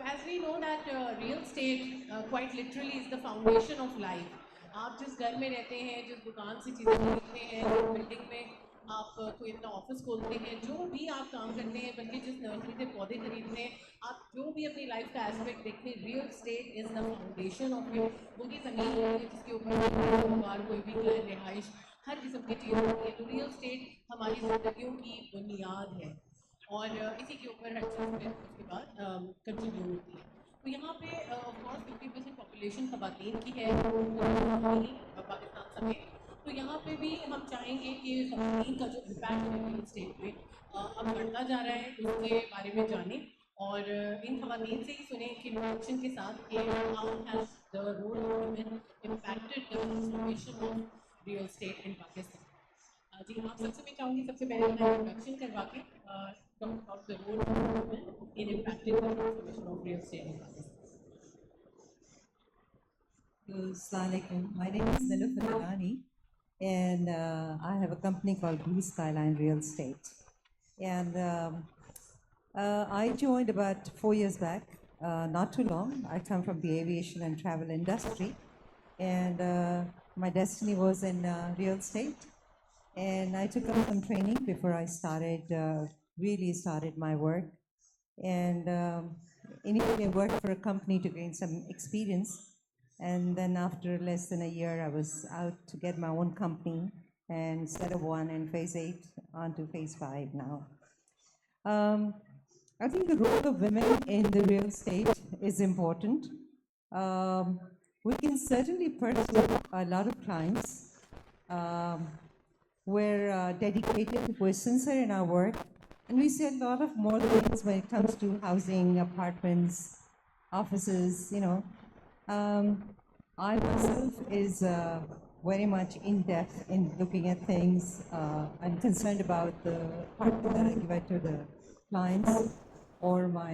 as we know that real estate quite literally is the foundation of life. आप जिस घर में रहते हैं, जिस दुकान से चीज़ें खरीदते हैं, जिस बिल्डिंग में आप कोई अपना ऑफिस खोलते हैं, जो भी आप काम करते हैं, बल्कि जिस नर्सरी से पौधे खरीदते हैं, आप जो भी अपनी लाइफ का एस्पेक्ट देखते हैं, real estate is the foundation of it. वो की ज़मीन होती है जिसके ऊपर कारोबार, कोई भी रिहाइश, हर किस्म की चीज़ होती है। तो रियल स्टेट हमारी ज़िंदगियों की बुनियाद है और इसी के ऊपर हर चीज़ में उसके बाद कंटिन्यू होती है। तो यहाँ पे ऑफकोर्स 50% पॉपुलेशन खवातीन की है पूरी पाकिस्तान समेत। तो यहाँ पे भी हम चाहेंगे कि खवातीन का जो इम्पैक्ट है रियल स्टेट पे अब बढ़ता जा रहा है, उसके बारे में जानें और इन खवातीन से ही सुने कि इंट्रोडक्शन के साथ कि how has the role of women impacted the transformation of real estate in Pakistan. जी, आप सबसे मैं चाहूँगी सबसे पहले अपना इंट्रोडक्शन करवा के talk about the role of women in impacting the transformation of real estate in Pakistan. Assalamualaikum. My name is Nilufar Nagani, and I have a company called Blue Skyline Real Estate. And I joined about 4 years back, not too long. I come from the aviation and travel industry, and my destiny was in real estate. And I took up some training before I really started my work. And initially, I worked for a company to gain some experience. And then after less than a year, I was out to get my own company and set up one in phase 8 onto phase 5 now. I think the role of women in the real estate is important. We can certainly pursue a lot of clients. We're dedicated, we're sincere in our work, and we see a lot of more things when it comes to housing, apartments, offices, I myself is very much in depth in looking at things. I'm concerned about the partner that I give out to the clients or my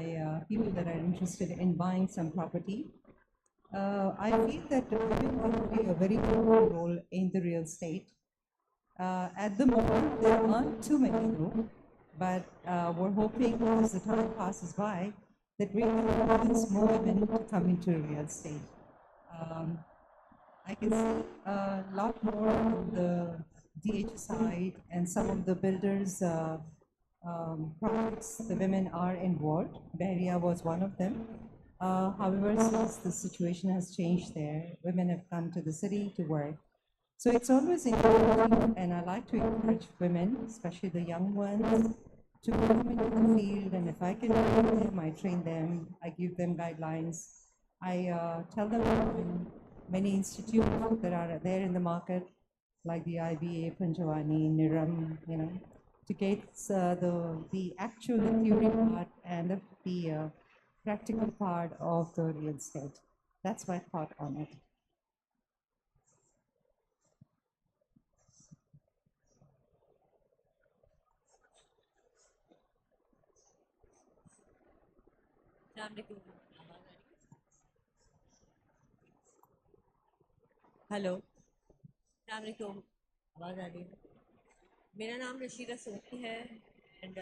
people that are interested in buying some property. I feel that women can play a very important role in the real estate. At the moment, there aren't too many though, but we're hoping as the time passes by that we can convince more women to come into real estate. I can see a lot more on the DH side and some of the builders' projects. The women are involved. Bahria was one of them. However, since the situation has changed there, women have come to the city to work. So it's always encouraging, and I like to encourage women, especially the young ones, to come into the field. And if I can train them, I train them. I give them guidelines. I tell them many institutes that are there in the market, like the IBA, Panjwani, Niram, to get the actual theory part and the practical part of the real estate. That's my thought on it. Hello, अस्सलाम आवाज़ आ रही है? मेरा नाम रशीदा सोनी है and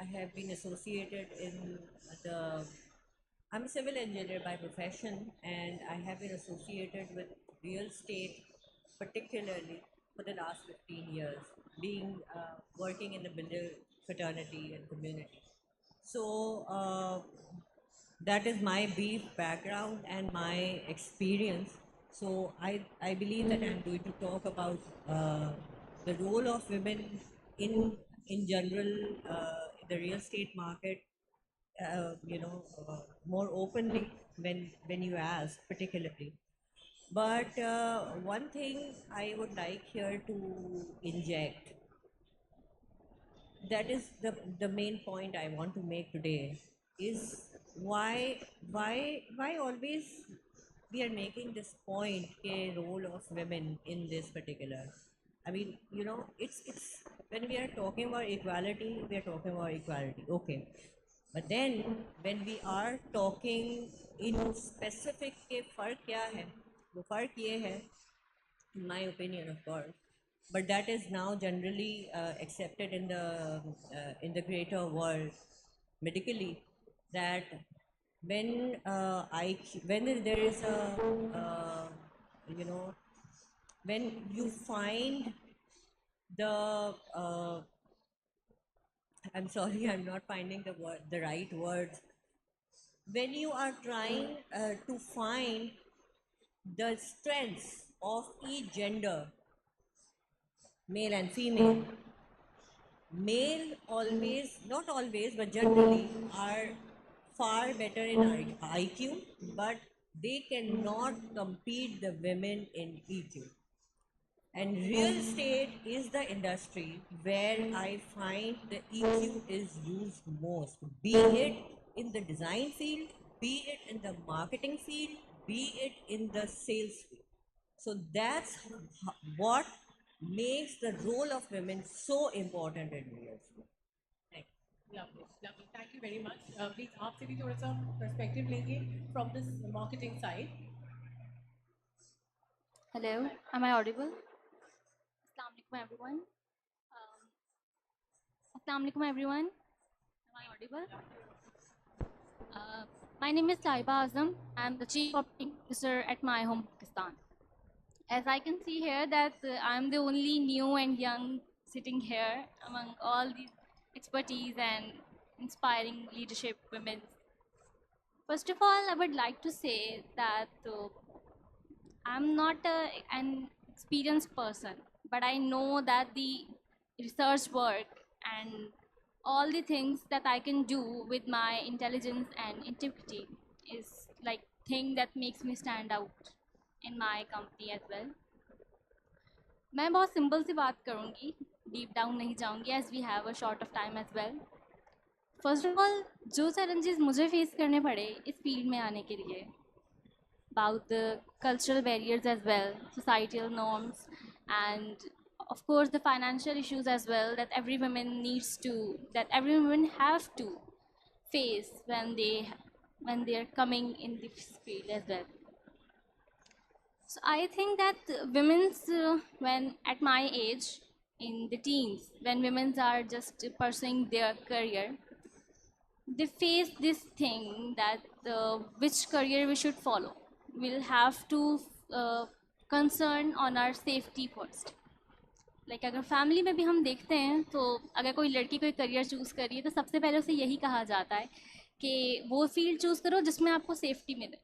I have been associated in the I'm a civil engineer by profession and I have been associated with real estate particularly for the last 15 years, being working in the builder fraternity and community. So that is my brief background and my experience. So I believe that I'm going to talk about the role of women in general in the real estate market, more openly when you ask particularly. But one thing I would like here to inject, that is the main point I want to make today, is why always we are making this point, a role of women in this particular. I mean, it's when we are talking about equality, we are talking about equality. Okay. But then when we are talking in specific के फर्क क्या है, वो फर्क ये है, in my opinion, of course, but that is now generally accepted in the greater world medically, that when when there is a you know when you find the I'm sorry, I'm not finding the right words. When you are trying to find the strengths of each gender, male and female, male always, not always, but generally are far better in IQ, but they cannot compete the women in EQ. And real estate is the industry where I find the EQ is used most, be it in the design field, be it in the marketing field, be it in the sales field. So that's what makes the role of women so important in real estate. Thank you. Lovely, lovely. Thank you very much. Please आपसे भी थोड़ा सा perspective लेंगे from this marketing side. Hello, am I audible? Assalamu alaikum everyone. Assalamu alaikum everyone. Am I audible? My name is Taiba Azam. I'm the Chief Operating Officer at My Home Pakistan. As I can see here that I'm the only new and young sitting here among all these expertise and inspiring leadership women. First of all, I would like to say that I'm not an experienced person, but I know that the research work and all the things that I can do with my intelligence and integrity is like thing that makes me stand out in my company as well. मैं बहुत simple सी बात करूँगी, deep down नहीं जाऊँगी as we have a short of time as well. First of all, जो challenges मुझे face करने पड़े इस field में आने के लिए, about the cultural barriers as well, societal norms, and of course the financial issues as well that every every woman have to face when they are coming in this field as well. So I think that women's when at my age in the teens, when women are just pursuing their career, they face this thing that which career we should follow. We'll have to concern on our safety first. Like अगर family में भी हम देखते हैं तो अगर कोई लड़की कोई करियर चूज़ कर रही है तो सबसे पहले उसे यही कहा जाता है कि वो फील्ड चूज़ करो जिसमें आपको सेफ्टी मिले.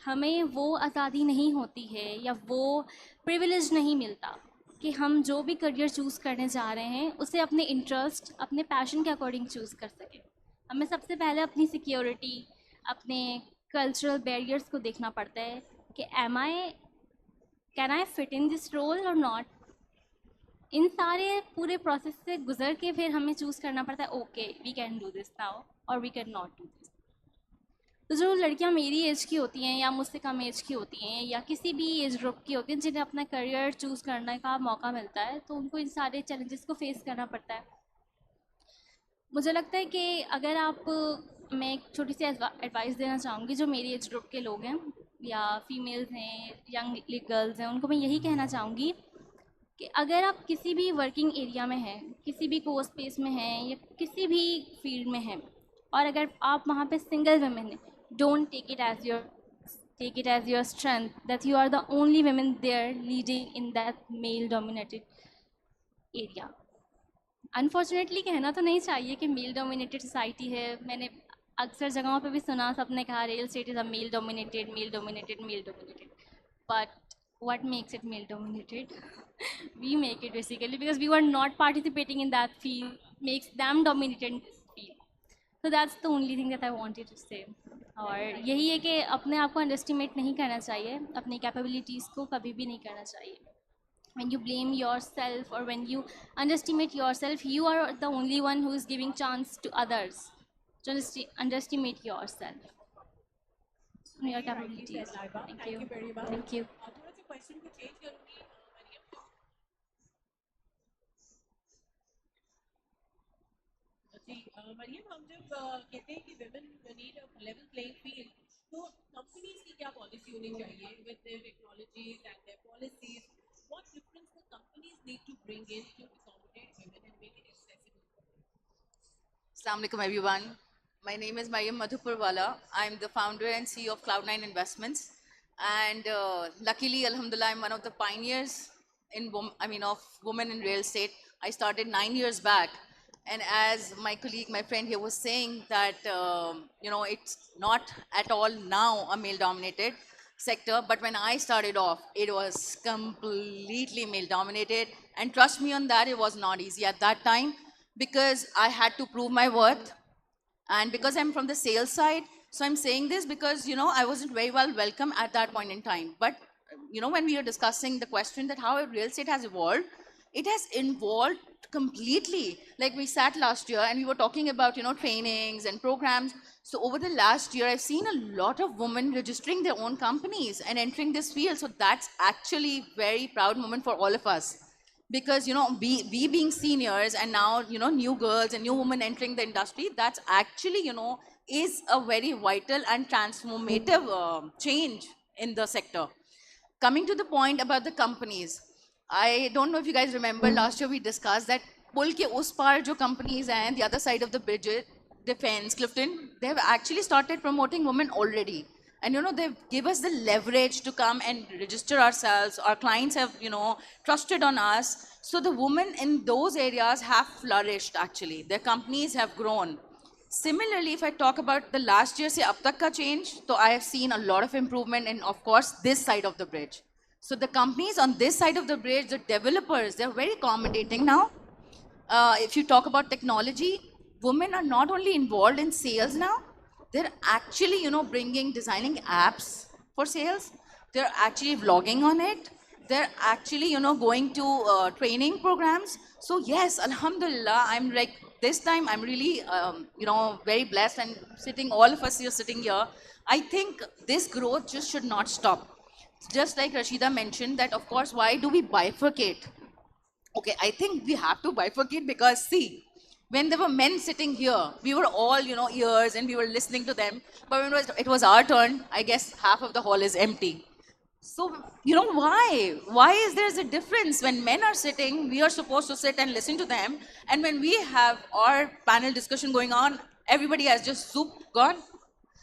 हमें वो आज़ादी नहीं होती है या वो प्रिविलेज नहीं मिलता कि हम जो भी करियर चूज़ करने जा रहे हैं उसे अपने इंटरेस्ट अपने पैशन के अकॉर्डिंग चूज़ कर सकें. हमें सबसे पहले अपनी सिक्योरिटी अपने कल्चरल बैरियर्स को देखना पड़ता है कि can I fit in this role और नॉट. इन सारे पूरे प्रोसेस से गुजर के फिर हमें चूज़ करना पड़ता है okay we can do this now और we can not do this. तो जो लड़कियां मेरी एज की होती हैं या मुझसे कम एज की होती हैं या किसी भी एज ग्रुप की होती हैं जिन्हें अपना करियर चूज़ करने का मौका मिलता है तो उनको इन सारे चैलेंजेस को फेस करना पड़ता है. मुझे लगता है कि अगर आप मैं एक छोटी सी एडवाइस देना चाहूँगी जो मेरी एज ग्रुप के लोग हैं या फीमेल्स हैं यंग गर्ल्स हैं उनको मैं यही कहना चाहूँगी कि अगर आप किसी भी वर्किंग एरिया में हैं किसी भी कोर्स स्पेस में हैं या किसी भी फील्ड में हैं और अगर आप वहाँ पे सिंगल वुमेन हैं don't take it as your strength that you are the only women there leading in that male dominated area. Unfortunately कहना तो नहीं चाहिए कि male dominated society है. मैंने अक्सर जगहों पे भी सुना सबने कहा real estate is a male dominated, but what makes it male dominated? We make it basically because we were not participating in that field makes them dominated in this field. So that's the only thing that I wanted to say. और यही है कि अपने आप को underestimate नहीं करना चाहिए अपनी कैपेबिलिटीज़ को कभी भी नहीं करना चाहिए. when you blame yourself or when you underestimate yourself you are the only one who is giving chance to others to underestimate yourself your capabilities. Thank you very much. Thank you. थोड़ा सा question को change करूँगी मरियम को. जी मरियम हम जब कहते हैं कि women need a level playing field तो कंपनीज की क्या पॉलिसी होनी चाहिए with their technologies and their policies? What difference the companies need to bring in to accommodate women and make it accessible? Assalamu alaikum everyone. My name is Mayam Madhupurwala. I'm the founder and CEO of Cloud9 Investments. And luckily, Alhamdulillah, I'm one of the pioneers of women in real estate. I started 9 years back. And as my colleague, my friend here was saying that, it's not at all now a male-dominated sector. But when I started off, it was completely male-dominated. And trust me on that, it was not easy at that time because I had to prove my worth. And because I'm from the sales side, so I'm saying this because, I wasn't very well welcome at that point in time. But, when we were discussing the question that how real estate has evolved, it has evolved completely. Like we sat last year and we were talking about, trainings and programs. So over the last year, I've seen a lot of women registering their own companies and entering this field. So that's actually very proud moment for all of us. Because, we being seniors and now, new girls and new women entering the industry, that's actually, is a very vital and transformative change in the sector. Coming to the point about the companies, I don't know if you guys remember last year we discussed that pull ke us par jo companies and the other side of the bridge, Defense, Clifton, they have actually started promoting women already. And they give us the leverage to come and register ourselves. Our clients have, trusted on us. So the women in those areas have flourished actually. Their companies have grown. Similarly, if I talk about the last year se ab tak ka change, so I have seen a lot of improvement in, of course, this side of the bridge. So the companies on this side of the bridge, the developers, they're very accommodating now. If you talk about technology, women are not only involved in sales now, they're actually, designing apps for sales. They're actually vlogging on it. They're actually, going to training programs. So yes, Alhamdulillah, I'm like, this time I'm really, very blessed and all of us here sitting here. I think this growth just should not stop. Just like Rashida mentioned that, of course, why do we bifurcate? Okay, I think we have to bifurcate because see, when there were men sitting here, we were all, ears and we were listening to them. But when it was our turn, I guess half of the hall is empty. So, why? Why is there a difference? When men are sitting, we are supposed to sit and listen to them. And when we have our panel discussion going on, everybody has just zoop gone.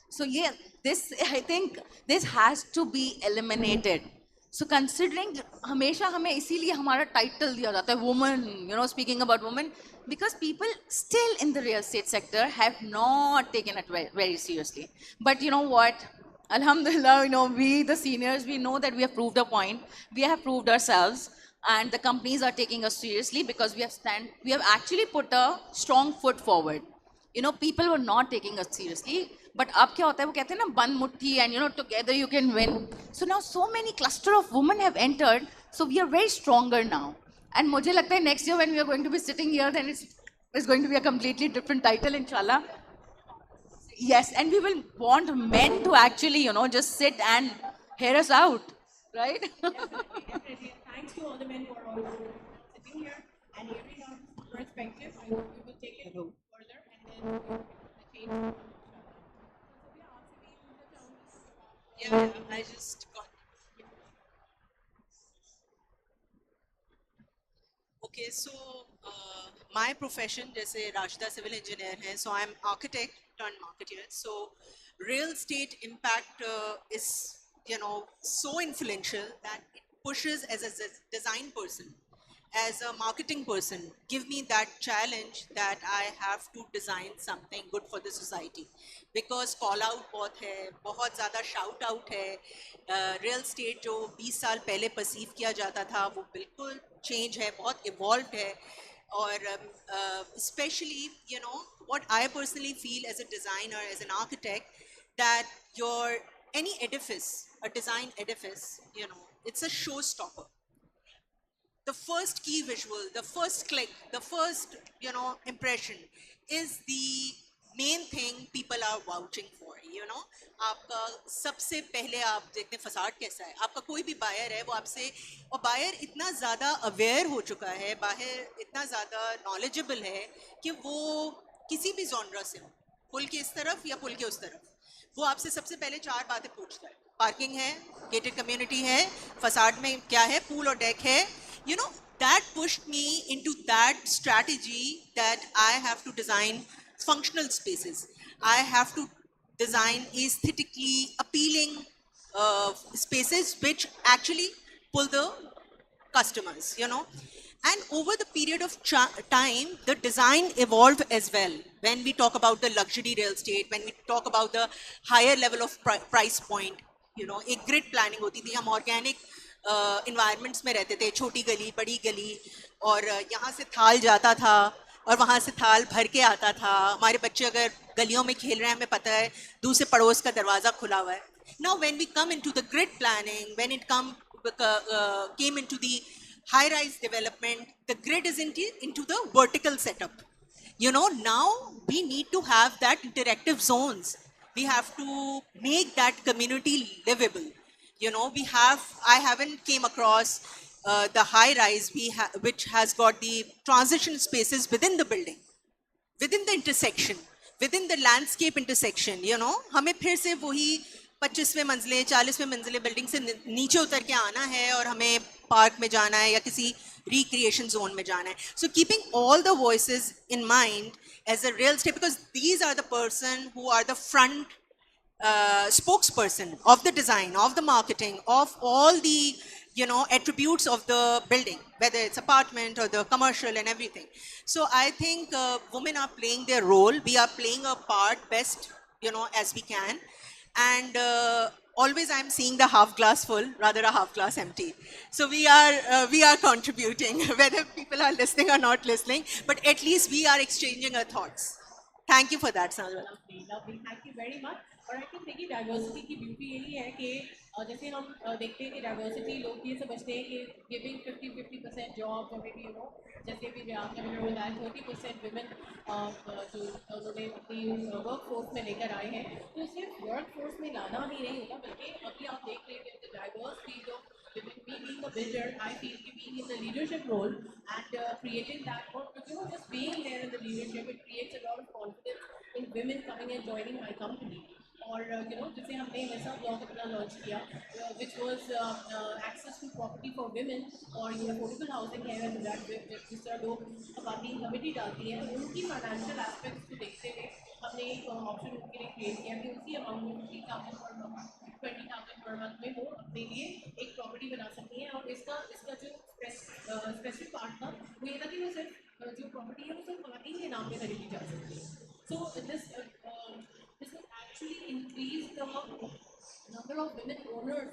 So yeah, I think this has to be eliminated. So considering हमेशा हमें इसीलिए हमारा title दिया जाता है woman, speaking about women, because people still in the real estate sector have not taken it very, very seriously. But you know what? Alhamdulillah, we the seniors, we know that we have proved a point. We have proved ourselves, and the companies are taking us seriously because we have actually put a strong foot forward. People were not taking us seriously. But अब क्या होता है वो कहते हैं ना बंद मुट्ठी and together you can win. So now so many cluster of women have entered. So we are very stronger now. And मुझे लगता है next year when we are going to be sitting here, then it's going to be a completely different title, inshallah. Yes, and we will want men to actually, just sit and hear us out, right? Definitely. Thanks to all the men who are also sitting here and hearing our perspective. I hope we will take it further and then the change. Yeah, I just got. Okay, so my profession, जैसे Rashida civil engineer है, so I'm architect turned marketeer. So real estate impact is, so influential that it pushes as a design person, as a marketing person, give me that challenge that I have to design something good for the society. Because call out बहुत ज़्यादा shout out है, real estate जो 20 साल पहले perceive किया जाता था वो बिल्कुल change है, बहुत evolved है. Or especially, what I personally feel as a designer, as an architect, that any edifice, a design edifice, it's a showstopper. The first key visual, the first click, the first, impression is the main thing people are vouching for, आपका सबसे पहले आप देखते हैं facade कैसा है, आपका कोई भी बायर है वो आपसे, और बायर इतना ज़्यादा अवेयर हो चुका है, बाहर इतना ज़्यादा नॉलेजेबल है कि वो किसी भी जॉनरा से हो, पुल के इस तरफ या पुल के उस तरफ, वो आपसे सबसे पहले 4 बातें पूछता है. पार्किंग है, गेटेड कम्युनिटी है, फसाड में क्या है, पूल और डेक है. That pushed me into that strategy that I have to design functional spaces. I have to design aesthetically appealing spaces which actually pull the customers, you know. And over the period of time, the design evolved as well. When we talk about the luxury real estate, when we talk about the higher level of price point, you know, एक grid planning होती थी, हम organic environments में रहते थे, छोटी गली, बड़ी गली, और यहाँ से थाल जाता था, और वहाँ से थाल भर के आता था. हमारे बच्चे अगर गलियों में खेल रहे हैं, हमें पता है दूसरे पड़ोस का दरवाजा खुला हुआ है. Now, when we come into the grid planning, when it came into the high-rise development, the grid is into the vertical setup. You know, now we need to have that interactive zones. We have to make that community livable. You know, I haven't came across the high-rise which has got the transition spaces within the building, within the intersection, within the landscape intersection. You know, हमें फिर से वही 25वें मंजिले 40वें मंजिले building से नीचे उतर के आना है और हमें पार्क में जाना है या किसी recreation zone में जाना है. So keeping all the voices in mind as a real estate, because these are the person who are the front spokesperson of the design, of the marketing, of all the, you know, attributes of the building, whether it's apartment or the commercial and everything. So I think women are playing their role. We are playing a part best, you know, as we can. And always I'm seeing the half glass full rather a half glass empty. So we are contributing, whether people are listening or not listening, but at least we are exchanging our thoughts. Thank you for that, Sanjana. Lovely. Thank you very much. और I think देखिए diversity की beauty यही है कि जैसे हम देखते हैं कि डाइवर्सिटी लोग ये समझते हैं कि गिविंग 50% जॉब और मे नो जैसे भी आपने मुझे बताया 30% विमेन जो उन्होंने अपनी वर्क फोर्स में लेकर आए हैं, तो सिर्फ वर्क फोर्स में लाना ही नहीं होगा, बल्कि अभी आप देख रहे हैं diverse field of women, me being a builder, I feel being in the leadership role and creating that, or you know, just being there in the leadership, it creates a lot of confidence in women coming and joining my company. और you know, जैसे हमने ऐसा blog अपना launch किया which was access to property for women, और ये affordable housing है जिस तरह लोग खवातीन कमेटी डालती हैं, तो उनकी फाइनेंशियल एस्पेक्ट्स को देखते हुए हमने एक ऑप्शन उनके लिए क्रिएट किया कि उसी अमाउंट में 15,000 पर मंथ 20,000 पर मंथ में वो अपने लिए एक प्रॉपर्टी बना सकती हैं. और इसका जो स्पेसिफिक पार्ट था वो ये था कि वो सिर्फ जो प्रॉपर्टी है वो सिर्फ खवातीन के नाम पे खरीदी जा सकती है. सो this will actually increase the number of women owners.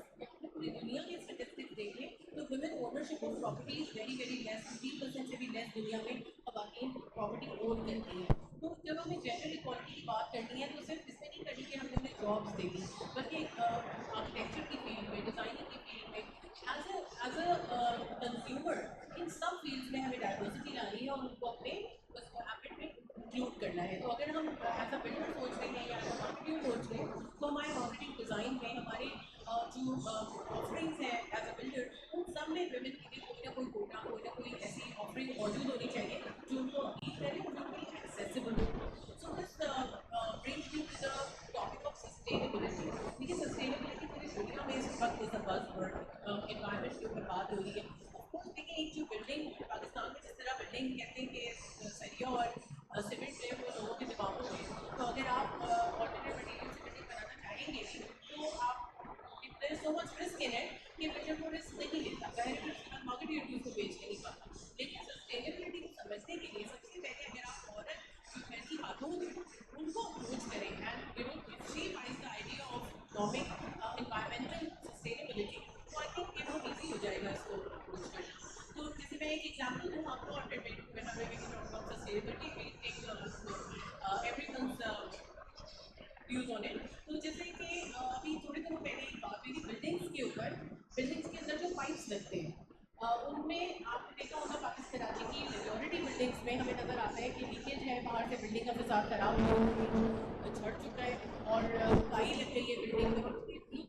पूरी दुनिया के स्टैटिस्टिक्स देखें तो women ownership of property is very very less. 15% से भी less दुनिया में खवातीन प्रॉपर्टी ओन करती हैं. तो जब हमें जेंडर इक्वालिटी की बात करनी है तो सिर्फ इसमें नहीं करनी कि हमने उन्हें जॉब्स दे दी, बल्कि आर्किटेक्चर की फील्ड में, डिज़ाइनिंग की फील्ड में, एज अ कंज्यूमर इन सब फील्ड्स में हमें डाइवर्सिटी लानी है और उनको अपने हैबिट में इंक्लूड करना है. तो अगर हम एज अ बिल्डर सोच रहे हैं या एज अ मार्केटिंग सोच रहे हैं तो हमारे मार्केटिंग डिज़ाइन में हमारे जो ऑफरिंग्स हैं एज अ बिल्डर, उन सब में विमेन के लिए कोई ना कोई कोटा, कोई ना कोई ऐसी ऑफरिंग मौजूद होनी चाहिए जो उनको अपील करे, जो उनके एक्सेसिबल हो. So this brings me to the topic of sustainability. देखिए सस्टेनेबिलिटी पूरी दुनिया में इस वक्त इज द बज़वर्ड. एनवायरनमेंट के ऊपर बात हो रही है. ऑफकोर्स देखिए एक जो बिल्डिंग पाकिस्तान में जिस तरह बिल्डिंग कहते हैं कि सरिया और सीमेंट है वो लोगों के दिमागों में, तो अगर आप ऑल्टरनेट मटीरियल से बिल्डिंग बनाना चाहेंगे तो आप there so much risk in it कि बिल्डर को रिस्क नहीं लेता, जाहिर मार्केट रेट उसको बेच नहीं पाता. लेकिन सस्टेनेबिलिटी को समझने के लिए सबसे पहले अगर आप औरत जो फैसी खातून हैं उनको अप्रोच करें and you know she wise the idea of economic environmental sustainability, तो आई थिंक ये बहुत ईजी हो जाएगा इसको अप्रोच करना. तो जैसे मैं एक एग्जाम्पल दूँ आपको, sustainability will take everyone's views on it. तो जैसे कि अभी थोड़े दिनों पहले एक बात हुई थी बिल्डिंग्स के ऊपर. बिल्डिंग्स के अंदर जो पाइप्स लगते हैं उनमें आपने देखा होगा पाकिस्तान कराची की मेजॉरिटी बिल्डिंग्स में हमें नज़र आता है कि लीकेज है, बाहर से बिल्डिंग का फिसाद खराब झड़ चुका है और काई लग गई है बिल्डिंग में,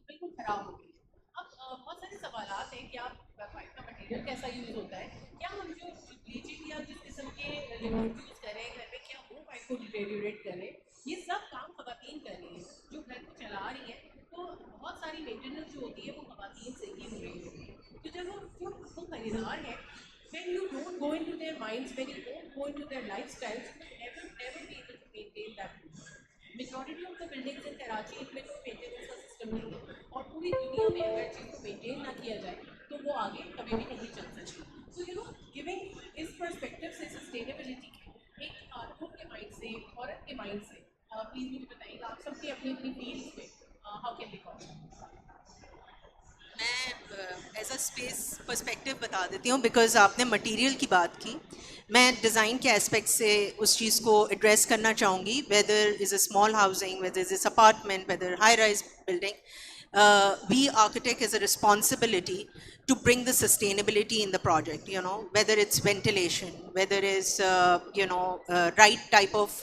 बिल्कुल खराब हो गई. अब बहुत सारे सवालात हैं कि आप पाइप का मटेरियल कैसा यूज़ होता है, क्या हम जो ब्लीचिंग या जिस किस्म के लिक्विड यूज़ कर रहे हैं घर में, क्या वो पाइप को डिटेरियोरेट कर रहे हैं. ये सब काम खवातीन कर रही हैं जो घर को चला रही हैं. तो बहुत सारी मेंटेनेंस जो होती है वो खवातीन से ही हो रही होती है. तो जब वो खरीदार हैं, when you don't go into their minds, when you don't go into their lifestyles, you will never be able to maintain that. Majority of the buildings इन कराची इनमें कोई मेंटेनेंस का सिस्टम नहीं है, और पूरी दुनिया में अगर चीज़ को मेंटेन ना किया जाए तो वो आगे कभी भी नहीं चल सकती। सो यू नो, गिविंग इस पर्सपेक्टिव से सस्टेनेबिलिटी एक खातून के माइंड से, औरत के माइंड से, प्लीज मुझे बताइएगा, आप सबकी अपनी अपनी फील्ड्स में हाउ कैन दे कॉन्ट्रीब्यूट? मैं एज अ स्पेस पर्सपेक्टिव बता देती हूँ, बिकॉज आपने मटेरियल की बात की। मैं डिज़ाइन के एस्पेक्ट से उस चीज़ को एड्रेस करना चाहूँगी, whether is a small housing, whether is is apartment, whether high rise building, we architect has a responsibility to bring the sustainability in the project, you know, whether it's ventilation, whether it's right type of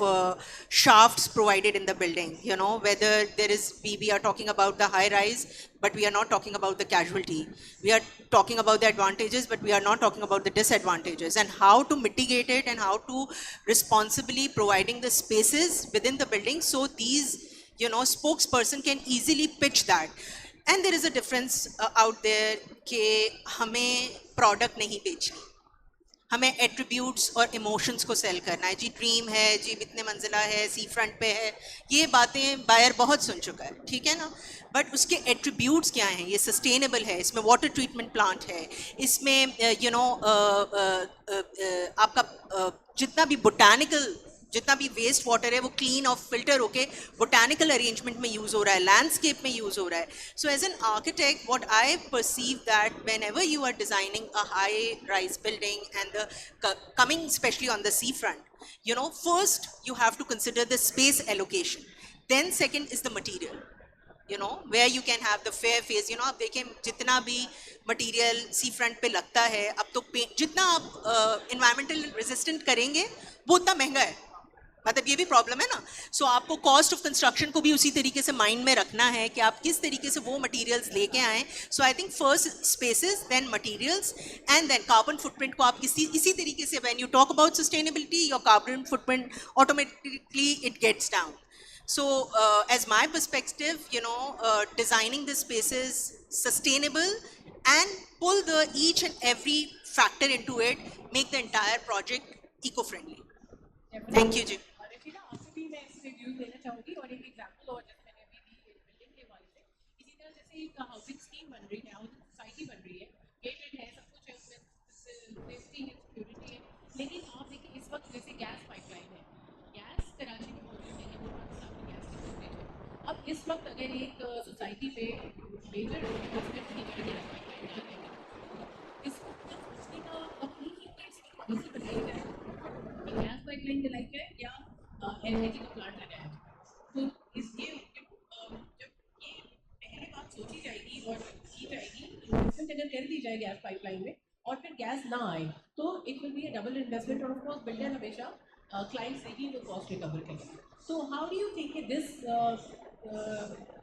shafts provided in the building, you know, whether there is, we are talking about the high rise, but we are not talking about the casualty. We are talking about the advantages, but we are not talking about the disadvantages, and how to mitigate it, and how to responsibly providing the spaces within the building, so these, you know, spokesperson can easily pitch that. And there is a difference out there कि हमें product नहीं बेचनी, हमें attributes और emotions को cell करना है। जी dream है, जी इतने मंजिला है, सी फ्रंट पे है, ये बातें बायर बहुत सुन चुका है, ठीक है ना, बट उसके एट्रीब्यूट्स क्या हैं? ये सस्टेनेबल है, इसमें वाटर ट्रीटमेंट प्लांट है, इसमें आपका जितना भी बोटानिकल, जितना भी वेस्ट वाटर है वो क्लीन और फिल्टर होके बोटानिकल अरेंजमेंट में यूज़ हो रहा है, लैंडस्केप में यूज़ हो रहा है। So as an architect what I perceive that whenever you are designing a high rise building and the coming especially on the sea front, you know, first you have to consider the space allocation, then second is the material, you know, where you can have the fair face, you know, आप देखें जितना भी material सी front पे लगता है, अब तो जितना आप इन्वायरमेंटल रेजिस्टेंट करेंगे वो उतना महंगा है, मतलब ये भी प्रॉब्लम है ना। सो आपको कॉस्ट ऑफ कंस्ट्रक्शन को भी उसी तरीके से माइंड में रखना है कि आप किस तरीके से वो मटेरियल्स लेके आएँ। So I think first spaces, then materials, and then carbon footprint को आप इसी तरीके से, when you talk about sustainability, your carbon footprint automatically it gets down. So as my perspective, you know, designing the spaces sustainable and pull the each and every factor into it, make the entire project eco-friendly. Thank you, जी. रशीदा, आपसे भी मैं इसमें views देना चाहूँगी, और एक example और जैसे मैंने अभी दी बिल्डिंग के हवाले से, इसी तरह जैसे एक हाउसिंग स्कीम बन रही है, हाउसिंग सोसाइटी बन रही है, गेटेड है, सब कुछ है, उसमें सेफ्टी है, सिक्योरिटी है, लेकिन आप देखिए इस वक्त जैसे गैस पाइपलाइन है, गैस कराची में मौजूद नहीं है, वो पाकिस्तान में गैस की शॉर्टेज है। अब इस वक्त अगर एक सोसाइटी पे मेजर इन्वेस्टमेंट की जाए, इसको सोचने का अपनी ही पॉलिसी बनाई जाए, गैस पाइपलाइन जलाई जाए या एलपीजी का प्लांट लगाया जाए, तो इसके जब ये पहले बात सोची जाएगी और की जाएगी, इन्वेस्टमेंट अगर कर दी जाए गैस पाइपलाइन में और फिर गैस ना आए तो it will be a double investment, और ऑफ कोर्स बिल्डर हमेशा क्लाइंट से ही वो कॉस्ट रिकवर करेगा। So how do you think this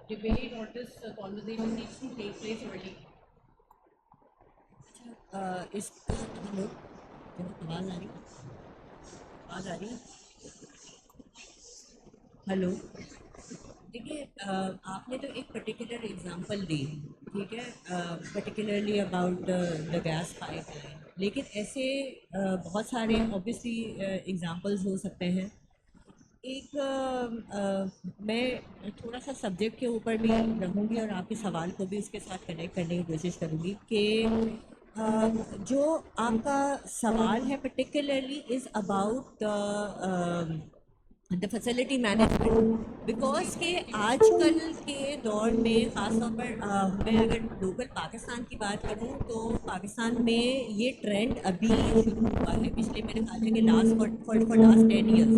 debate और this conversation needs to take place early? इस आवाज़ आ रही? हेलो, देखिए आपने तो एक पर्टिकुलर एग्जांपल दी, ठीक है, particularly about the gas pipeline, लेकिन ऐसे बहुत सारे ऑब्वियसली एग्जांपल्स हो सकते हैं। मैं थोड़ा सा सब्जेक्ट के ऊपर भी रहूँगी और आपके सवाल को भी उसके साथ कनेक्ट करने की कोशिश करूँगी कि जो आपका सवाल है particularly is about the facility management, because के आजकल के दौर में ख़ासतौर पर मैं अगर लोकल पाकिस्तान की बात करूँ तो पाकिस्तान में ये ट्रेंड अभी शुरू हुआ है, पिछले मेरे ख्याल है कि फॉर लास्ट 10 ईयर्स,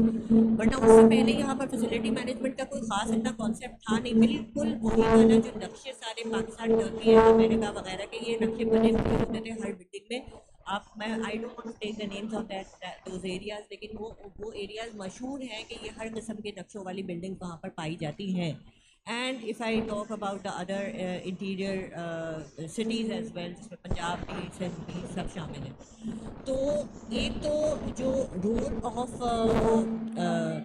वरना उससे पहले यहाँ पर फैसिलिटी मैनेजमेंट का कोई ख़ास इतना कॉन्सेप्ट था नहीं। बिल्कुल वही वाला जो नक्शे सारे पाकिस्तान, टर्की, अमेरिका वगैरह के ये नक्शे बने हुए होते थे हर बिल्डिंग में। मैं I don't want to take the names of those areas, लेकिन वो एरियाज मशहूर हैं कि ये हर किस्म के नक्शों वाली बिल्डिंग वहाँ पर पाई जाती हैं। And if I talk about the other interior cities as well, जिसमें पंजाब भी, सिंध भी सब शामिल हैं, तो एक तो जो रोल ऑफ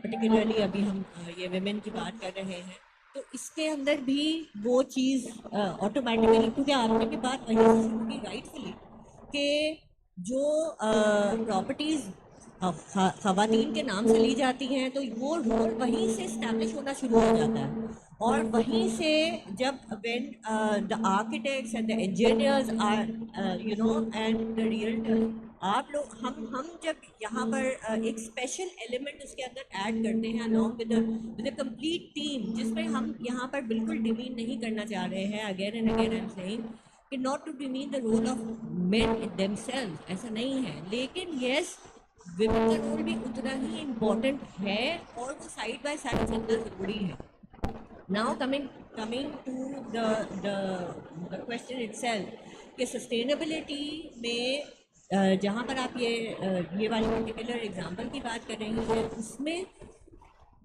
पर्टिकुलरली अभी हम ये विमेन की बात कर रहे हैं, तो इसके अंदर भी वो चीज़ ऑटोमेटिकली, क्योंकि आपने भी बात वहीं से शुरू की राइटफुली कि जो प्रॉपर्टीज़ खवातीन के नाम से ली जाती हैं तो वो रोल वहीं से इस्टेब्लिश होना शुरू हो जाता है और वहीं से जब when the architects and the engineers are you know and the realtors आप लोग हम जब यहाँ पर एक स्पेशल एलिमेंट उसके अंदर ऐड करते हैं along with a complete team जिसमें हम यहाँ पर बिल्कुल डिमीन नहीं करना चाह रहे हैं again and again I am saying कि not to demean the role of men themselves ऐसा नहीं है लेकिन यस विमेन का रोल भी उतना ही इम्पोर्टेंट है और वो साइड बाय साइड चलना ज़रूरी है now coming to the question itself कि सस्टेनेबिलिटी में जहाँ पर आप ये वाली पर्टिकुलर एग्जांपल की बात कर रही हैं उसमें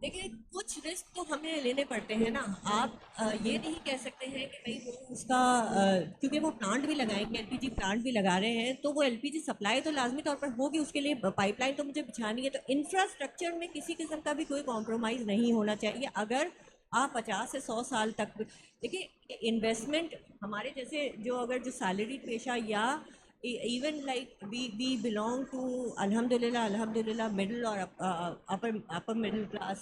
देखिए कुछ रिस्क तो हमें लेने पड़ते हैं ना आप ये नहीं कह सकते हैं कि भाई वो उसका क्योंकि वो प्लांट भी लगाएंगे एलपीजी प्लांट भी लगा रहे हैं तो वो एलपीजी सप्लाई तो लाजमी तौर पर होगी उसके लिए पाइपलाइन तो मुझे बिछानी है तो इंफ्रास्ट्रक्चर में किसी किस्म का भी कोई कॉम्प्रोमाइज़ नहीं होना चाहिए अगर आप 50 से 100 साल तक देखिए इन्वेस्टमेंट हमारे जैसे जो सैलरीड पेशा या even like we belong to alhamdulillah middle और upper middle class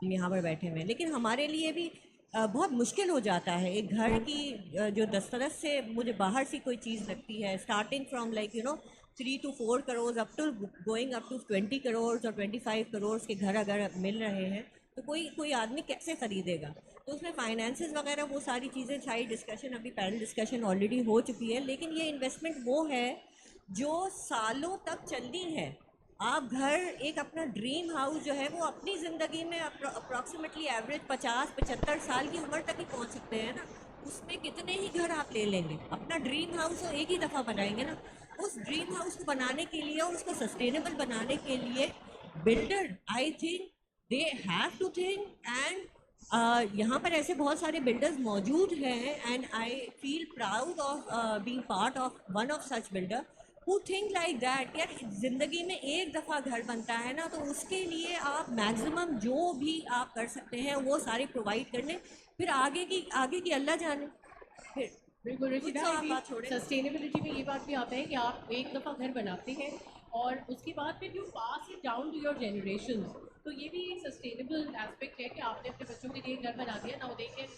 यहाँ पर बैठे हुए हैं लेकिन हमारे लिए भी बहुत मुश्किल हो जाता है एक घर की जो दस्तरस से मुझे बाहर से कोई चीज़ लगती है starting from like 3 to 4 crore up to going up to 20 crore और 25 करोड़ के घर अगर मिल रहे हैं तो कोई आदमी कैसे ख़रीदेगा तो उसमें फाइनेंसेस वगैरह वो सारी चीज़ें सारी डिस्कशन अभी पैनल डिस्कशन ऑलरेडी हो चुकी है लेकिन ये इन्वेस्टमेंट वो है जो सालों तक चलनी है आप घर एक अपना ड्रीम हाउस जो है वो अपनी ज़िंदगी में अप्रॉक्सीमेटली एवरेज 50-75 साल की उम्र तक ही पहुंच सकते हैं ना उसमें कितने ही घर आप ले लेंगे अपना ड्रीम हाउस तो एक ही दफ़ा बनाएंगे ना उस ड्रीम हाउस को बनाने के लिए और उसको सस्टेनेबल बनाने के लिए builder I think they have to think and यहाँ पर ऐसे बहुत सारे बिल्डर्स मौजूद हैं and I feel proud of being part of one of such builder who think like that यार ज़िंदगी में एक दफ़ा घर बनता है ना तो उसके लिए आप मैक्सिमम जो भी आप कर सकते हैं वो सारे प्रोवाइड कर लें फिर आगे की अल्लाह जाने फिर बिल्कुल रशीदा सस्टेनेबिलिटी में ये बात भी आता है कि आप एक दफ़ा घर बनाते हैं और उसके बाद फिर you pass it down to your generation तो ये भी एक सस्टेनेबल एस्पेक्ट है कि आपने अपने बच्चों के लिए घर बना दिया now they can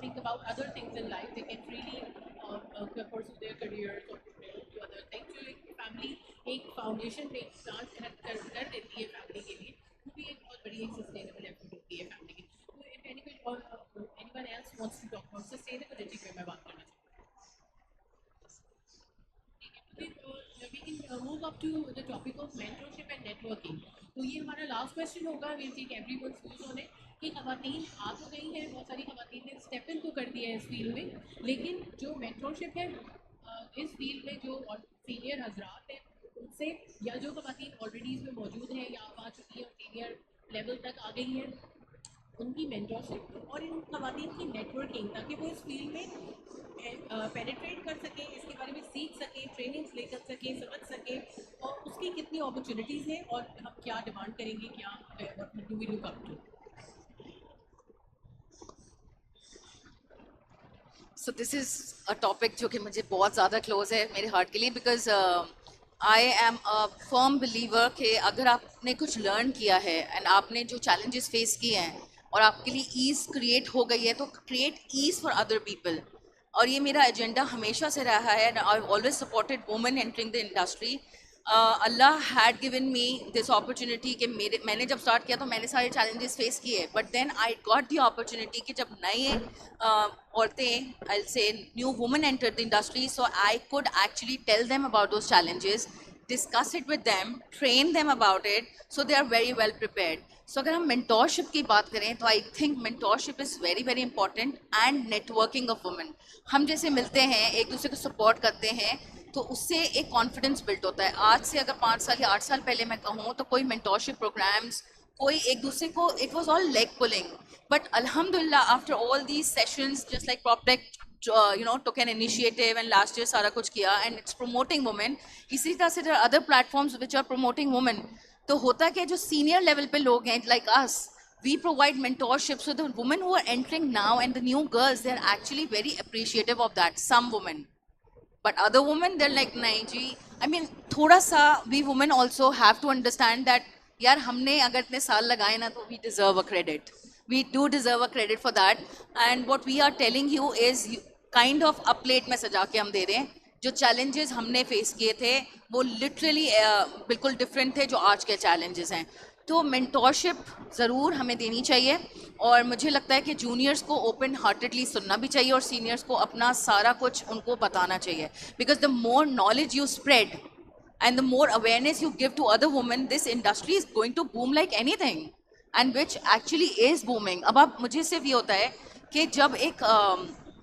think about other things in life they can freely pursue their careers or do other things जो एक फैमिली एक फाउंडेशन में प्लांट कर देती है फैमिली के लिए वो भी एक बहुत बड़ी एक सस्टेनेबल एफर्ट होती है फैमिली की तो if anyone else wants to talk about sustainability पे मैं बात करना चाहूँगी we can move up to the topic of mentorship and networking तो ये हमारा लास्ट क्वेश्चन होगा we'll take everyone's views on it कि ख़वातीन आ तो गई हैं बहुत सारी ख़वातीन ने स्टेप इन तो कर दिया है इस फील्ड में लेकिन जो मेंटरशिप है इस फील्ड में जो सीनियर हजरात हैं उनसे या जो ख़वातीन ऑलरेडी इसमें मौजूद हैं या आ चुकी हैं और सीनियर लेवल तक आ गई हैं उनकी मेंटरशिप और इन ख़वातीन की नेटवर्किंग ताकि वो इस फील्ड में पेनिट्रेट कर सकें इसके बारे में सीख सकें ट्रेनिंग्स लेकर सकें समझ सकें और उसकी कितनी अपॉर्चुनिटीज़ हैं और हम क्या डिमांड करेंगे क्या do we look up to So this is a topic जो कि मुझे बहुत ज़्यादा क्लोज है मेरे हार्ट के लिए because I am a firm believer कि अगर आपने कुछ लर्न किया है एंड आपने जो challenges फेस किए हैं और आपके लिए ईज़ क्रिएट हो गई है तो create ease for other people और ये मेरा एजेंडा हमेशा से रहा है and I always supported women entering the industry Allah had given me this opportunity कि मैंने जब स्टार्ट किया तो मैंने सारे चैलेंजेस फेस किए but then I got the opportunity कि जब नए औरतें आई say new women enter the industry so I could actually tell them about those challenges discuss it with them, train them about it, so they are very well prepared. So अगर हम mentorship की बात करें तो I think mentorship is very very important and networking of women. हम जैसे मिलते हैं एक दूसरे को support करते हैं तो उससे एक confidence build होता है. आज से अगर 5 साल या 8 साल पहले मैं कहूँ तो कोई mentorship programs कोई एक दूसरे को it was all leg pulling. But alhamdulillah after all these sessions just like PropTech took an initiative and last year सारा कुछ किया and it's promoting women. इसी तरह से there are other platforms which are promoting women. तो होता क्या जो senior level पे लोग हैं like us, we provide mentorship so the women who are entering now and the new girls they are actually very appreciative of that. Some women. but other women, they're like, nahi ji. I mean, thoda sa we women also have to understand that yaar humne agar itne saal lagaye na, to we deserve a credit. We do deserve a credit for that. And what we are telling you is kind of a plate में सजा के हम दे रहे हैं. जो challenges हमने face किए थे वो literally बिल्कुल different थे जो आज के challenges हैं. तो mentorship ज़रूर हमें देनी चाहिए और मुझे लगता है कि juniors को open heartedly सुनना भी चाहिए और seniors को अपना सारा कुछ उनको बताना चाहिए. Because the more knowledge you spread and the more awareness you give to other women, this industry is going to boom like anything. And which actually is booming. अब आप मुझे सिर्फ ये होता है कि जब एक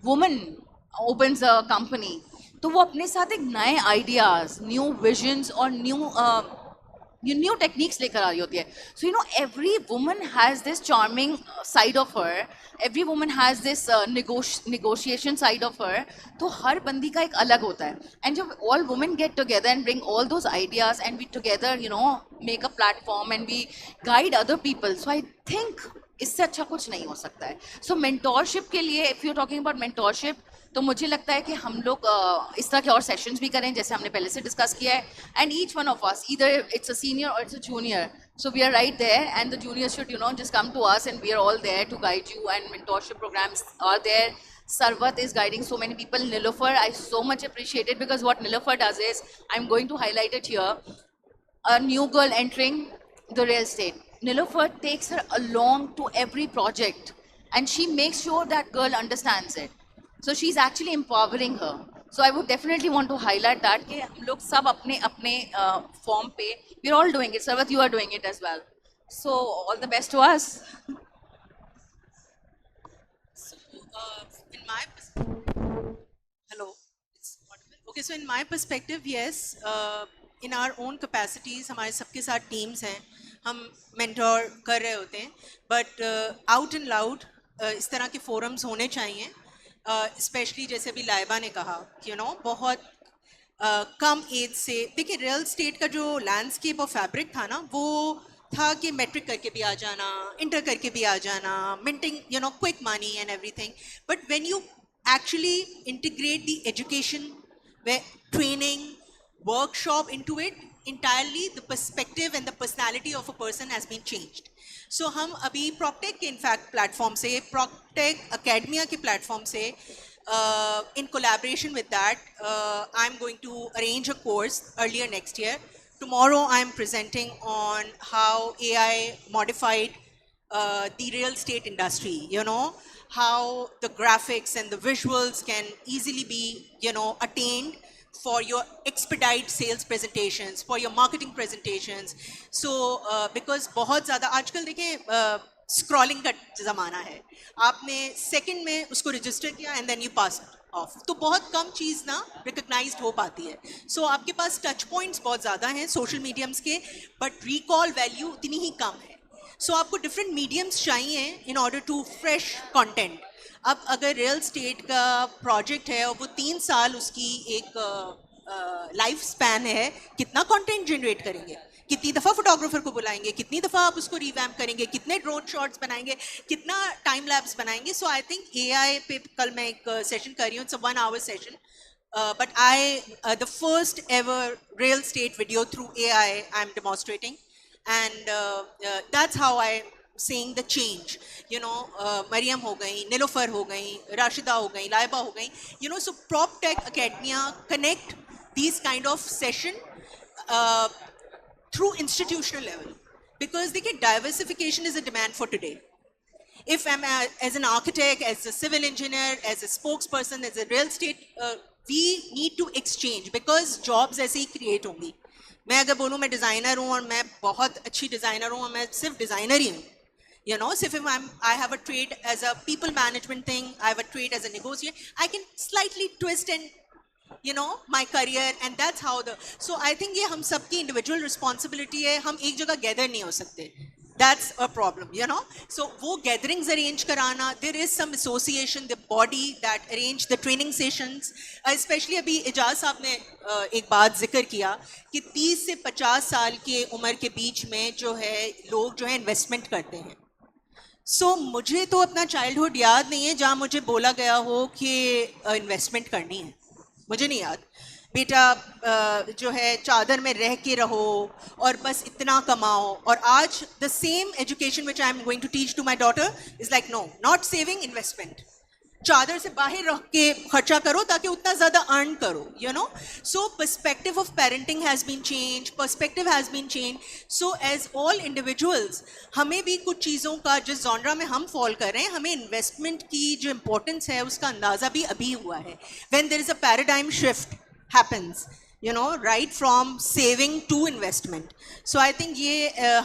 woman opens a company, तो वो अपने साथ एक नए ideas, new visions और new techniques लेकर आ रही होती है. So you know, every woman has this charming side of her. Every woman has this negotiation side of her. तो हर बंदी का एक अलग होता है. And जब all women get together and bring all those ideas and we together, you know, make a platform and we guide other people. So I think इससे अच्छा कुछ नहीं हो सकता है. So mentorship के लिए, if you're talking about mentorship, तो मुझे लगता है कि हम लोग इस तरह के और सेशंस भी करें जैसे हमने पहले से डिस्कस किया है. And each one of us, either it's a senior और it's a junior, so we are right there and the juniors should, you know, just come to us and we are all there to guide you, and mentorship programs are there. Sarvat is guiding so many people. Nilofer, I so much appreciate it, because what Nilofer does is, I'm going to highlight it here, a new girl entering the real estate. Nilofer takes her along to every project and she makes sure that girl understands it. So she's actually empowering her. So I would definitely want to highlight that कि हम लोग सब अपने अपने form पे, we're all doing it. Sarvat, you are doing it as well. So all the best to us. So in my hello, it's audible? Okay, so in my perspective, yes, in our own capacities, हमारे सबके साथ teams हैं, हम mentor कर रहे होते हैं, but out and loud इस तरह के forums होने चाहिए. स्पेशली जैसे अभी लाइबा ने कहा कि यू नो बहुत कम एज से, देखिए रियल स्टेट का जो लैंडस्केप और फैब्रिक था ना, वो था कि मैट्रिक करके भी आ जाना, इंटर करके भी आ जाना, minting, you know, quick money and everything. But when you actually integrate the education, training, workshop into it, entirely the perspective and the personality of a person has been changed. So हम अभी PropTech के in fact platform से, PropTech Academia के platform से, in collaboration with that, I'm going to arrange a course earlier next year. Tomorrow I'm presenting on how AI modified the real estate industry, you know, how the graphics and the visuals can easily be, you know, attained for your expedite sales presentations, for your marketing presentations. So because बहुत ज़्यादा आजकल देखिए scrolling का ज़माना है, आपने second में उसको रजिस्टर किया and then you pass off, तो बहुत कम चीज़ ना रिकग्नाइज्ड हो पाती है. सो आपके पास टच पॉइंट्स बहुत ज़्यादा हैं सोशल मीडियम्स के, बट रिकॉल वैल्यू उतनी ही कम है. सो आपको डिफरेंट मीडियम्स चाहिए in order to fresh content. अब अगर रियल स्टेट का प्रोजेक्ट है और वो 3 साल उसकी एक लाइफ स्पैन है, कितना कंटेंट जनरेट करेंगे, कितनी दफ़ा फोटोग्राफर को बुलाएंगे, कितनी दफ़ा आप उसको रिवैम्प करेंगे, कितने ड्रोन शॉट्स बनाएंगे, कितना टाइम लैप्स बनाएंगे. सो आई थिंक AI पे कल मैं एक सेशन कर रही हूँ, it's a 1 hour session, but the first ever real estate video through AI I'm demonstrating, and that's how I seeing the change, you know. Mariam हो गई, Nilofer हो गई, Rashida हो गई, Laiba हो गई, you know. So PropTech Academia connect these kind of session through institutional level, because they get diversification is a demand for today. If I'm as an architect, as a civil engineer, as a spokesperson, as a real estate, we need to exchange, because jobs ऐसे ही create होंगी. मैं अगर बोलूँ मैं designer हूँ और मैं बहुत अच्छी डिज़ाइनर हूँ और मैं सिर्फ डिज़ाइनर ही हूँ, you know. So if I have a trade as a people management thing, I have a trade as a negotiator, I can slightly twist and, you know, my career, and that's how the, so I think ये हम सबकी individual responsibility है, हम एक जगह gather नहीं हो सकते. That's a problem, you know. So वो gatherings arrange कराना, there is some association, the body that arrange the training sessions, especially अभी इजाज़ साहब ने एक बात जिक्र किया कि 30 से 50 साल के उम्र के बीच में जो है लोग जो है इन्वेस्टमेंट करते हैं. सो मुझे तो अपना चाइल्डहुड याद नहीं है जहाँ मुझे बोला गया हो कि इन्वेस्टमेंट करनी है. मुझे नहीं याद, बेटा जो है चादर में रह के रहो और बस इतना कमाओ, और आज the same education which I am going to teach to my daughter is like no, not saving, investment. चादर से बाहर रख के खर्चा करो ताकि उतना ज़्यादा अर्न करो, you know. So perspective of parenting has been change, perspective has been change. So as all individuals हमें भी कुछ चीज़ों का, जिस जॉनरा में हम फॉल कर रहे हैं, हमें इन्वेस्टमेंट की जो इम्पोर्टेंस है उसका अंदाज़ा भी अभी हुआ है। When there is a paradigm shift happens, you know, right from saving to investment. So I think ये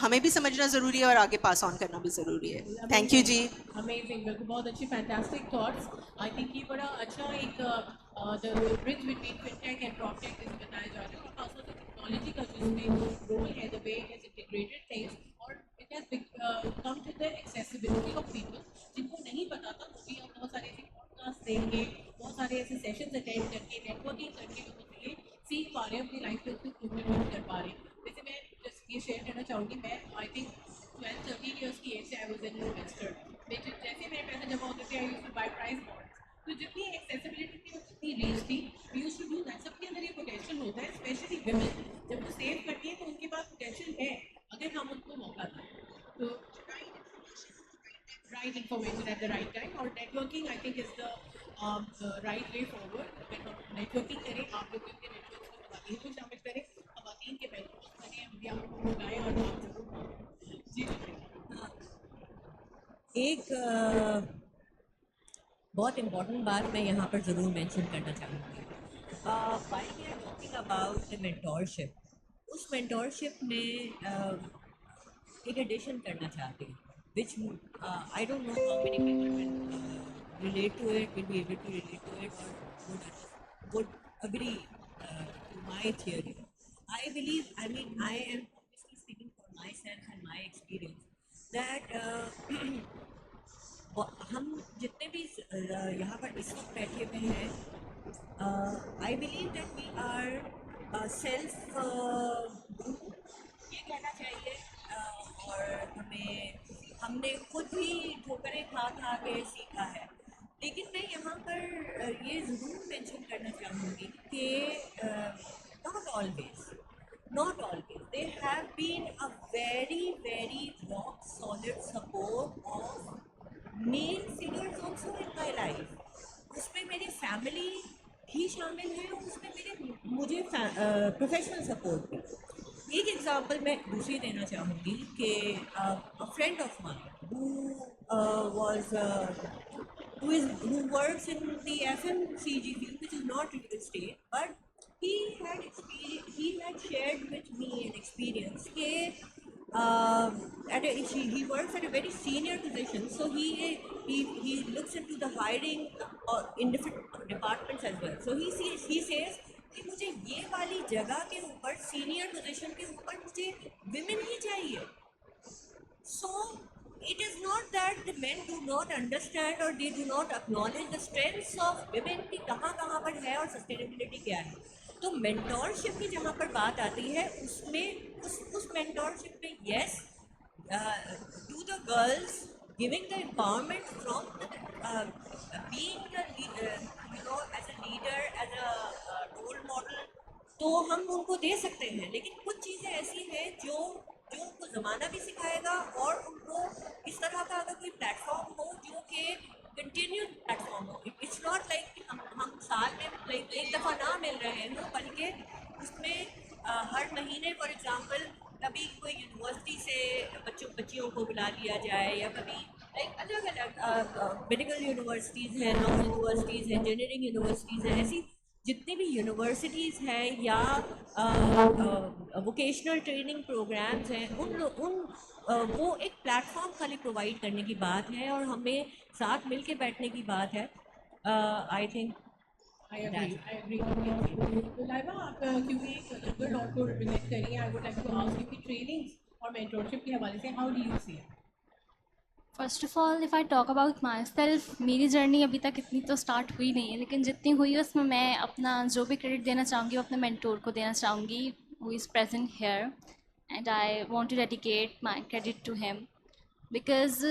हमें भी समझना ज़रूरी है और आगे पास ऑन करना भी ज़रूरी है। Thank you ji. अमेजिंग, बिल्कुल बहुत अच्छी फैंटास्टिक थॉट्स। आई थिंक ये बड़ा अच्छा एक the bridge between fintech and proptech जिसे बताया जा रहा है, और खासतौर से टेक्नोलॉजी का जो इसमें रोल है, the way it has integrated things, और it has come to the accessibility of people. जिनको नहीं पता था वो भी हम बहुत सारे ऐसे पॉडकास्ट देंगे, बहुत सारे ऐसे सेशंस अटेंड करके, नेटवर्किंग करके लोगों से ये सीख पा रहे हैं, अपनी लाइफ में उसको इम्प्लीमेंट कर पा रहे हैं। जैसे मैं जस्ट ये शेयर करना चाहूँगी, मैं आई थिंक 12-13 ईयर्स की एज से आई वाज एन इन्वेस्टर। जैसे मेरे पैसे जमा होते थे, I used to buy price bonds. तो जितनी एक्सेसिबिलिटी थी और जितनी रीच थी, we used to do that. सबके अंदर ये पोटेंशियल होता है, स्पेशली विमेन जब वो सेव करती है तो उनके पास पोटेंशियल है अगर हम उनको मौका दें। तो right information at the right time, और networking I think is the right way forward। अगर हम networking करें, आप लोग के networks में खवातीन को शामिल करें, खवातीन के mentors बने, हम भी आपको बुलाएं और आप जरूर जी। एक बहुत इम्पॉर्टेंट बात मैं यहाँ पर ज़रूर मेंशन करना चाहूँगी। While we are talking about the mentorship, उस मेंटोरशिप में एक एडिशन करना चाहती हूँ, which I don't know how many people will relate to it, will be able to relate to it, or would agree to my theory. I believe, I mean, I am obviously speaking for myself and my experience that हम जितने भी यहाँ पर इस वक्त बैठे हुए हैं, I believe that we are self, ये कहना चाहिए, और हमने खुद ही ठोकरें खा खा के सीखा है। लेकिन मैं यहाँ पर ये ज़रूर मेंशन करना चाहूँगी कि not always there have been a very rock solid support of male figures also in my life। उसमें मेरी फैमिली भी शामिल है और उसमें मुझे प्रोफेशनल सपोर्ट भी। एक एग्जांपल मैं दूसरी देना चाहूँगी कि a friend of mine who works in the FMCG field, which is not real estate, but he had shared with me an experience कि he works at a very senior position, so he looks into the hiring in different departments as well. So he says कि मुझे ये वाली जगह के ऊपर, senior position के ऊपर मुझे विमेन ही चाहिए। So it is not that the men do not understand or they do not acknowledge the strengths of women कि कहाँ पर है और सस्टेनेबिलिटी क्या है। तो मेंटोरशिप की जहाँ पर बात आती है, उसमें उस मेंटोरशिप में yes, to the girls giving the empowerment from being as a leader, as a role model, तो हम उनको दे सकते हैं। लेकिन कुछ चीज़ें ऐसी हैं जो उनको ज़माना भी सिखाएगा, और उनको इस तरह का अगर कोई प्लेटफॉर्म हो जो कि कंटिन्यू प्लेटफॉर्म हो। इट्स नॉट लाइक हम साल में एक दफ़ा ना मिल रहे हैं, पबल्कि उसमें हर महीने फॉर एग्जांपल कभी कोई यूनिवर्सिटी से बच्चियों को बुला लिया जाए, या कभी अलग अलग मेडिकल यूनिवर्सिटीज़ हैं, लॉ यूनिवर्सिटीज़ हैं, इंजीनियरिंग यूनिवर्सिटीज़ हैं, ऐसी जितनी भी यूनिवर्सिटीज़ हैं या वोकेशनल ट्रेनिंग प्रोग्राम्स हैं, वो एक प्लेटफॉर्म खाली प्रोवाइड करने की बात है और हमें साथ मिल के बैठने की बात है। I think I agree completely। तो लाइबा, आप क्योंकि एक यंगर डॉट को रिप्रेजेंट करिए, I would like to ask you कि ट्रेनिंग्स और मेंटरशिप के हवाले से how do you see it? First of all if I talk about my self, मेरी जर्नी अभी तक इतनी तो स्टार्ट हुई नहीं है, लेकिन जितनी हुई उसमें मैं अपना जो भी क्रेडिट देना चाहूँगी वो अपने मेंटोर को देना चाहूँगी, who is present here, and I want to dedicate my credit to him. Because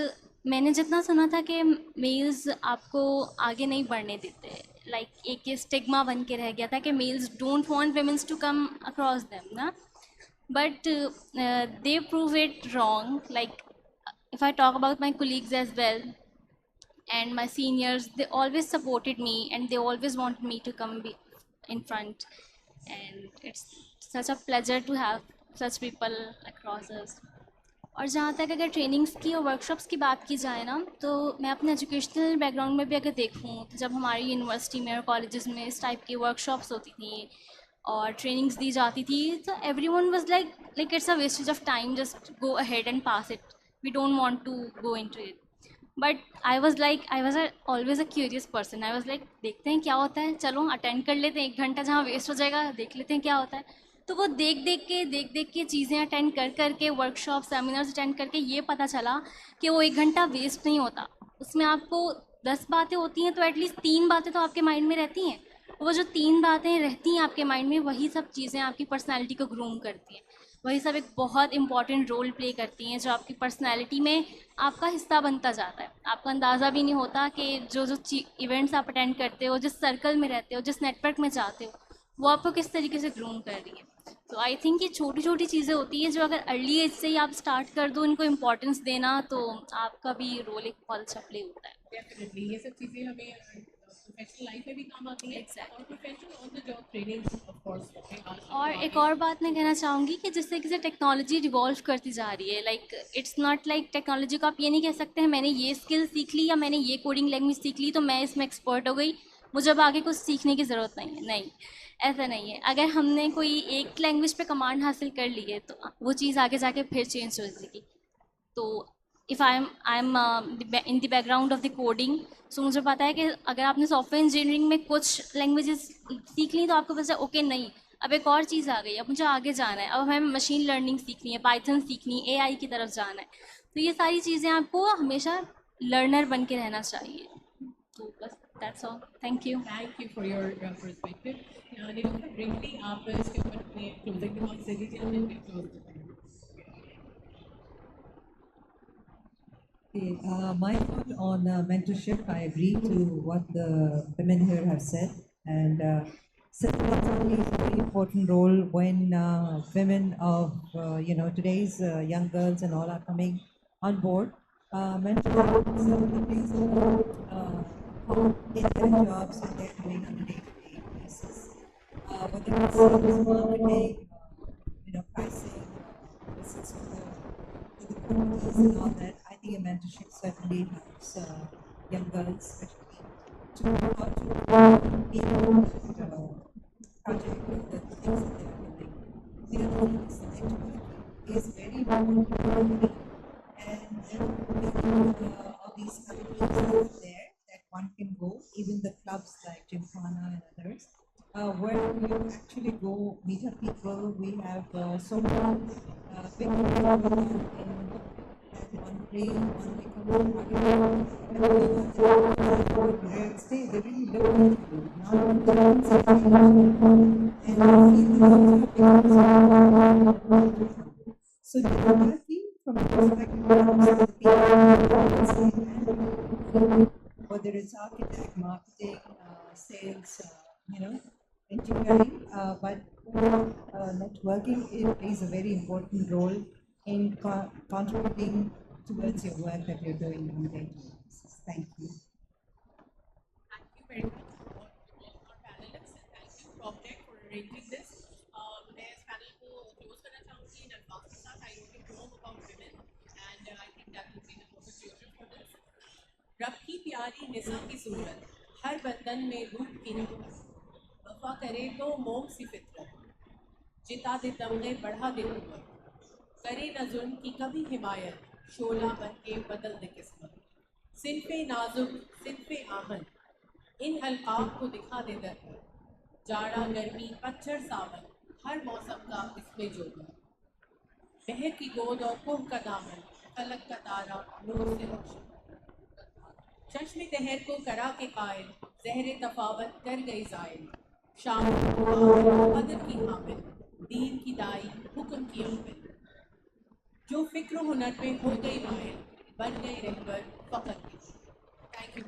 मैंने जितना सुना था कि मेल्स आपको आगे नहीं बढ़ने देते, लाइक एक ये स्टिग्मा बन के रह गया था कि males don't want women's to come across them ना, but they prove it wrong. Like if I talk about my colleagues as well and my seniors, they always supported me and they always wanted me to come be in front, and it's such a pleasure to have such people across us. और जहाँ तक अगर trainings की और workshops की बात की जाए ना, तो मैं अपने एजुकेशनल बैकग्राउंड में भी अगर देखूँ तो जब हमारी यूनिवर्सिटी में और कॉलेजेस में इस टाइप की वर्कशॉप्स होती थी और ट्रेनिंग्स दी जाती थी, तो everyone was like it's a wastage of time, just go ahead and pass it, we don't want to go into it. But I was always a curious person. I was like देखते हैं क्या होता है, चलो attend कर लेते हैं, 1 घंटा जहाँ वेस्ट हो जाएगा देख लेते हैं क्या होता है. तो वो देख देख के चीज़ें अटेंड कर के वर्कशॉप सेमिनार्स अटेंड करके ये पता चला कि वो 1 घंटा वेस्ट नहीं होता. उसमें आपको 10 बातें होती हैं तो एटलीस्ट 3 बातें तो आपके माइंड में रहती हैं. वो जो 3 बातें रहती हैं आपके माइंड में, वही सब चीज़ें आपकी पर्सनैलिटी को ग्रूम करती हैं. वही सब एक बहुत इंपॉर्टेंट रोल प्ले करती हैं जो आपकी पर्सनैलिटी में आपका हिस्सा बनता जाता है. आपको अंदाज़ा भी नहीं होता कि जो इवेंट्स आप अटेंड करते हो, जिस सर्कल में रहते हो, जिस नेटवर्क में जाते हो, वो आपको किस तरीके से ग्रूम कर रही है. तो आई थिंक ये छोटी छोटी चीज़ें होती हैं जो अगर अर्ली एज से ही आप स्टार्ट कर दो इनको इम्पोर्टेंस देना, तो आपका भी रोल एक बहुत अच्छा प्ले होता है. डेफिनेटली ये सब चीज़ें हमें प्रोफेशनल लाइफ में भी काम आती है. Exactly. और professional on the job training of course. और एक और बात मैं कहना चाहूँगी कि जिस तरीके से टेक्नोलॉजी रिवॉल्व करती जा रही है, like it's not like technology को आप ये नहीं कह सकते हैं मैंने ये स्किल सीख ली या मैंने ये कोडिंग लैंग्वेज सीख ली तो मैं इसमें एक्सपर्ट हो गई, मुझे अब आगे कुछ सीखने की ज़रूरत नहीं है. नहीं, ऐसा नहीं है. अगर हमने कोई एक लैंग्वेज पे कमांड हासिल कर ली है तो वो चीज़ आगे जाके फिर चेंज हो जाएगी. तो if I am in the background of the coding, so मुझे पता है कि अगर आपने सॉफ्टवेयर इंजीनियरिंग में कुछ लैंग्वेजेस सीख ली तो आपको पता है ओके नहीं, अब एक और चीज़ आ गई, अब मुझे आगे जाना है, अब हमें मशीन लर्निंग सीखनी है, पाइथन सीखनी है, AI की तरफ जाना है. तो ये सारी चीज़ें आपको हमेशा लर्नर बन के रहना चाहिए. तो बस that's all. Thank you. Thank you for your perspective. Nirupa, briefly आप इसके ऊपर अपने क्लोजिंग रिमार्क्स दे दीजिए और फिर क्लोज करते हैं. Okay, my thought on mentorship, I agree to what the women here have said, and certainly it's a very important role when women of today's young girls and all are coming on board. Mentorship certainly plays a role in their jobs that they're doing on a day-to-day basis, whether it's sales, marketing, pricing, visits to the communities and all that. I think a mentorship certainly helps young girls, especially, to know how to be in project with the things that they are doing. The other thing is networking is very important, and all these companies are there that one can go, even the clubs like Gymkhana and others, where you actually go meet up people. We have so many big people in one plane, one real estate, they really look at you. Now you can see so networking from the perspective of the people, whether it's architect, marketing, sales, engineering, but networking, it plays a very important role in contributing towards your work that you're doing on a daily basis. Thank you. Thank you very much for our panelists, and thank you PropTech for arranging this. मैं इस panel को close करना चाहूँगी in advance के साथ. I wrote a poem about women, and I think that will be the perfect tutor for this. रब की प्यारी निसा की सूरत, हर बंदन में रूप की नूरत, वफा करे तो मोम सी फितरत, जिता दे तमगे बढ़ा दे कुव्वत, करे न जुल्म की कभी हिमायत, शोला बन के बदल दे किस्मत. सिनफे नाजुक सिनफे आहन, इन अलकाब को दिखा दे दर, जाड़ा गर्मी पतझड़ सावन, हर मौसम का इसमें जोड़. बहर की गोद और कुह का दामन, फलक का तारा नूर से रोशन. चश्मे दहर को करा के कायल, जहरे तफावत कर गई जायल. शाम कदर की हामिल, दीन की दाई हुक्म की आमिल. जो फिक्र हुनर पे हो गई माहिर, बन गई रहबर फकर की. Thank you.